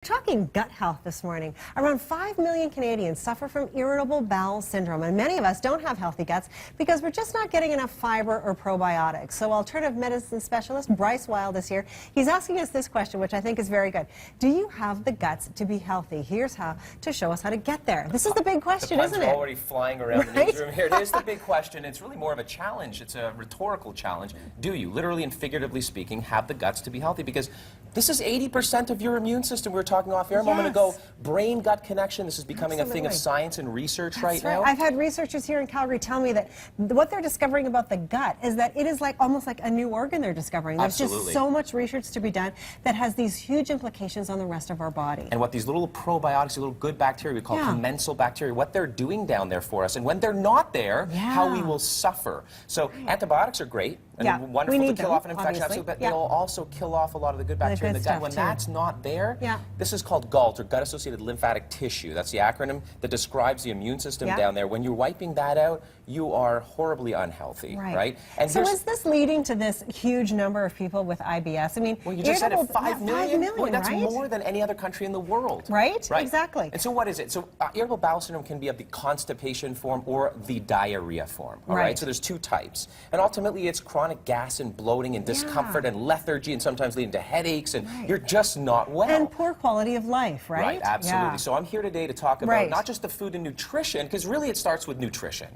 Talking gut health this morning. Around 5 million Canadians suffer from irritable bowel syndrome, and many of us don't have healthy guts because we're just not getting enough fiber or probiotics. So alternative medicine specialist Bryce Wylde is here. He's asking us this question, which I think is very good. Do you have the guts to be healthy? Here's how to show us how to get there. This is the big question, isn't it? The puns are already flying around the newsroom here. It is the big question. It's really more of a challenge. It's a rhetorical challenge. Do you, literally and figuratively speaking, have the guts to be healthy? Because this is 80% of your immune system. We were talking off air a moment ago. Brain-gut connection. This is becoming a thing of science and research right now. I've had researchers here in Calgary tell me that what they're discovering about the gut is that it is like almost like a new organ they're discovering. There's just so much research to be done that has these huge implications on the rest of our body. And what these little probiotics, little good bacteria we call commensal bacteria, what they're doing down there for us, and when they're not there, how we will suffer. So antibiotics are great and wonderful to kill off an infection, but they'll also kill off a lot of the good bacteria in the gut. When that's not there, this is called GALT, or gut-associated lymphatic tissue. That's the acronym that describes the immune system down there. When you're wiping that out, you are horribly unhealthy, right? And so is this leading to this huge number of people with IBS? I mean, well, you just said it, 5 million? Well, that's right? more than any other country in the world. Right? Exactly. And so what is it? So irritable bowel syndrome can be of the constipation form or the diarrhea form, all right? So there's two types. And ultimately, it's chronic gas and bloating and discomfort and lethargy, and sometimes leading to headaches, and you're just not well. And poor quality of life, right? Right, absolutely. So I'm here today to talk about not just the food and nutrition, because really it starts with nutrition.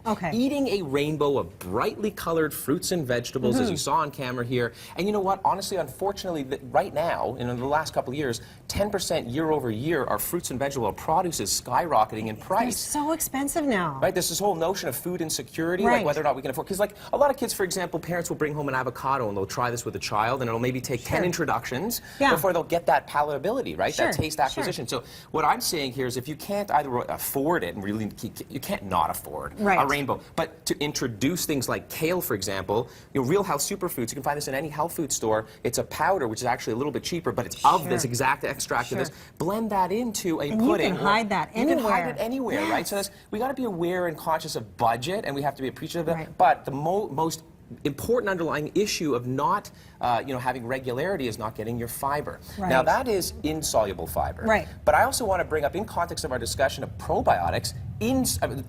Eating a rainbow of brightly colored fruits and vegetables, as you saw on camera here. And you know what? Honestly, unfortunately, right now, in the last couple of years, 10% year over year, our fruits and vegetable produce is skyrocketing in price. They're so expensive now. Right, there's this whole notion of food insecurity, like whether or not we can afford, because like a lot of kids, for example, parents will bring home an avocado and they'll try this with a child, and it'll maybe take 10 introductions before they'll get that palatability, right? That taste acquisition. So what I'm saying here is if you can't either afford it, and really you can't not afford a rainbow, but to introduce things like kale, for example, Real Health Superfoods, you can find this in any health food store. It's a powder, which is actually a little bit cheaper, but it's of this exact extract of this. Blend that into a pudding. You can hide that anywhere. You can hide it anywhere, right? So we got to be aware and conscious of budget, and we have to be appreciative of that. But the most important underlying issue of not having regularity is not getting your fiber. Now that is insoluble fiber. But I also want to bring up, in context of our discussion of probiotics,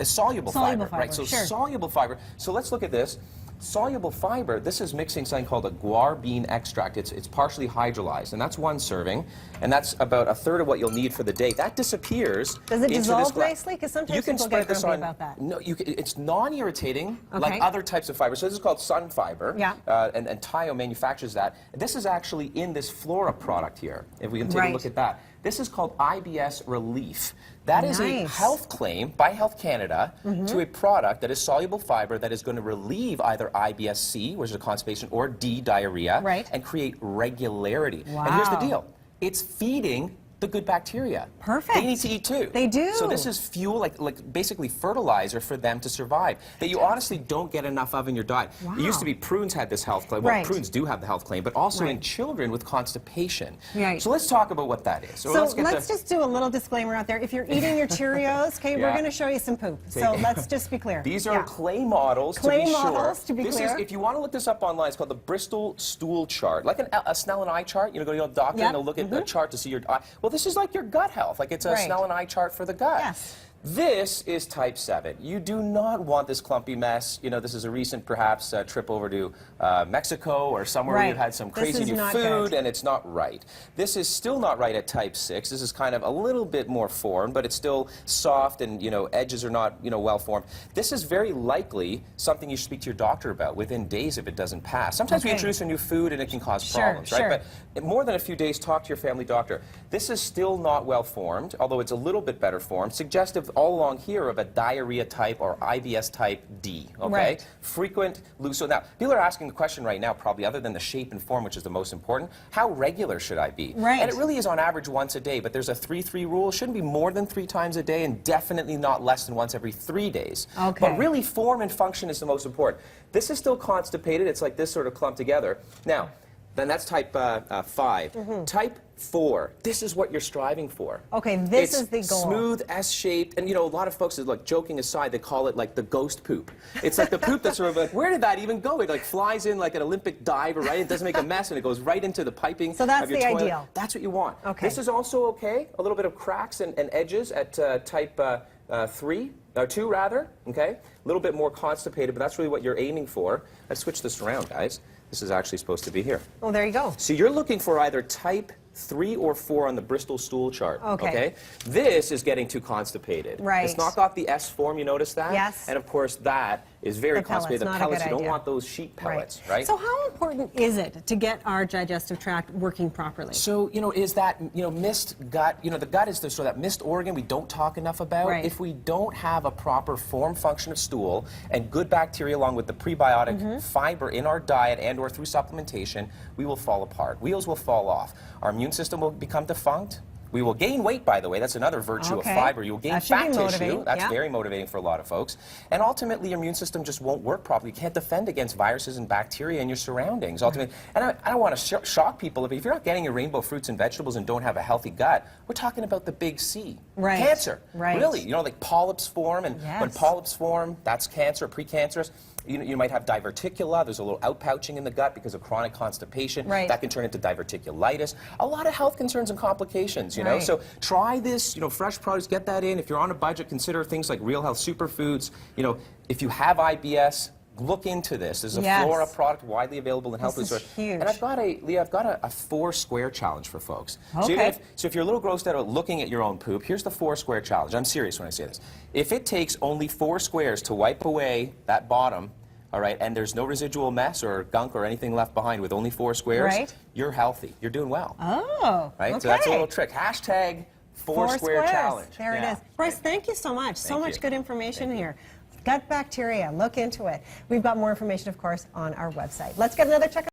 soluble fiber, right? So soluble fiber. So let's look at this. Soluble fiber, this is mixing something called a guar bean extract. It's partially hydrolyzed, and that's one serving, and that's about a third of what you'll need for the day. That disappears. Does it dissolve nicely? Because sometimes people get grumpy about that. No, it's non-irritating like other types of fiber. So this is called sun fiber, and Tyo manufactures that. This is actually in this Flora product here, if we can take a look at that. This is called IBS Relief. That is a health claim by Health Canada to a product that is soluble fiber that is going to relieve either IBS-C, which is a constipation, or D, diarrhea, and create regularity. And here's the deal. It's feeding the good bacteria. Perfect. They need to eat too. They do. So this is fuel, like basically fertilizer for them to survive, that you honestly don't get enough of in your diet. It used to be prunes had this health claim. Well, prunes do have the health claim, but also in children with constipation. So let's talk about what that is. So let's just do a little disclaimer out there. If you're eating your Cheerios, we're going to show you some poop. So let's just be clear. These are clay models, to be clear. If you want to look this up online, it's called the Bristol Stool Chart. Like a Snell and eye chart. You know, go to your doctor and they'll look at a chart to see your eye. Well, this is like your gut health. Like it's a Snell and eye chart for the gut. This is type 7. You do not want this clumpy mess. You know, this is a recent, perhaps, trip over to Mexico or somewhere where you've had some crazy new food, and it's not right. This is still not right at type 6. This is kind of a little bit more formed, but it's still soft, and, edges are not, well formed. This is very likely something you should speak to your doctor about within days if it doesn't pass. Sometimes we introduce a new food, and it can cause problems, right? But more than a few days, talk to your family doctor. This is still not well formed, although it's a little bit better formed, suggestive all along here of a diarrhea type or IBS type D, Frequent, loose. So now, people are asking the question right now, probably other than the shape and form, which is the most important, how regular should I be? And it really is on average once a day, but there's a 3-3 rule. It shouldn't be more than 3 times a day, and definitely not less than once every 3 days. But really, form and function is the most important. This is still constipated. It's like this sort of clumped together. Now, then that's type 5. Type 4. This is what you're striving for. Okay, this is the goal. Smooth, S-shaped, and you know, a lot of folks, like joking aside, they call it like the ghost poop. It's like the poop that's sort of like, where did that even go? It like flies in like an Olympic diver, right? It doesn't make a mess, and it goes right into the piping So that's of your the toilet. ideal. That's what you want. Okay. This is also okay. A little bit of cracks and edges at type 3. Or 2 rather, okay? A little bit more constipated, but that's really what you're aiming for. Let's switch this around, guys. This is actually supposed to be here. Oh, there you go. So you're looking for either type 3 or 4 on the Bristol Stool Chart. Okay. This is getting too constipated. Right. It's not got the S form, you notice that? Yes. And of course that is very constipated. The not a pellets, good you don't idea. want those sheep pellets, right? So how important is it to get our digestive tract working properly? So, you know, is that, you know, missed gut, you know, the gut is the sort of that missed organ we don't talk enough about. Right. If we don't have a proper form function of stool and good bacteria along with the prebiotic fiber in our diet and or through supplementation, we will fall apart. Wheels will fall off. Our immune system will become defunct. We will gain weight, by the way. That's another virtue of fiber. You'll gain fat tissue. That's very motivating for a lot of folks. And ultimately, your immune system just won't work properly. You can't defend against viruses and bacteria in your surroundings. Ultimately, and I don't want to shock people. If you're not getting your rainbow fruits and vegetables and don't have a healthy gut, we're talking about the big C. Right. Cancer. Right. Really. You know, like polyps form. And when polyps form, that's cancer, precancerous. You might have diverticula. There's a little outpouching in the gut because of chronic constipation. Right. That can turn into diverticulitis. A lot of health concerns and complications, you know. So try this, you know, fresh produce, get that in. If you're on a budget, consider things like Real Health Superfoods. You know, if you have IBS, look into this. This is a Flora product widely available in health food stores. Huge. And I've got a 4-square challenge for folks. Okay. So if you're a little grossed out about looking at your own poop, here's the 4-square challenge. I'm serious when I say this. If it takes only 4 squares to wipe away that bottom, all right, and there's no residual mess or gunk or anything left behind with only 4 squares, you're healthy. You're doing well. Oh, right? okay. So that's a little trick. Hashtag 4-square challenge. There it is. Bryce, thank you so much. So much good information here. Gut bacteria, look into it. We've got more information, of course, on our website. Let's get another check.